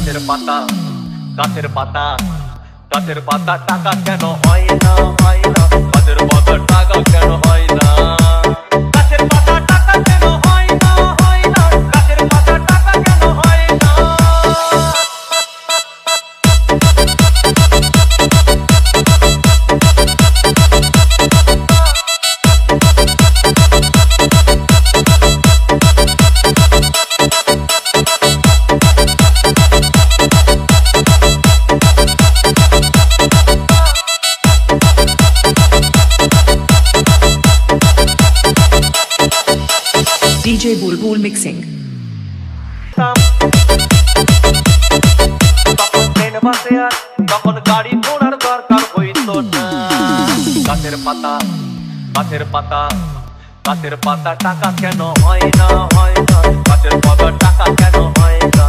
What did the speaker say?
গাছের পাতা গাছের পাতা গাছের পাতা টাকা কেন হয় না হয় না গাছের পাতা টাকা কেন হয় না গাছের পাতা টাকা কেন হয় না হয় না গাছের পাতা টাকা কেন হয় না DJ Bulbul Mixing. তখন ট্রেন বাসে আর তখন গাড়ি ঘোড়ার দরকার হইতো না গাছের পাতা গাছের পাতা গাছের পাতা টাকা কেন হয় না হয় না গাছের পাতা টাকা কেন হয় না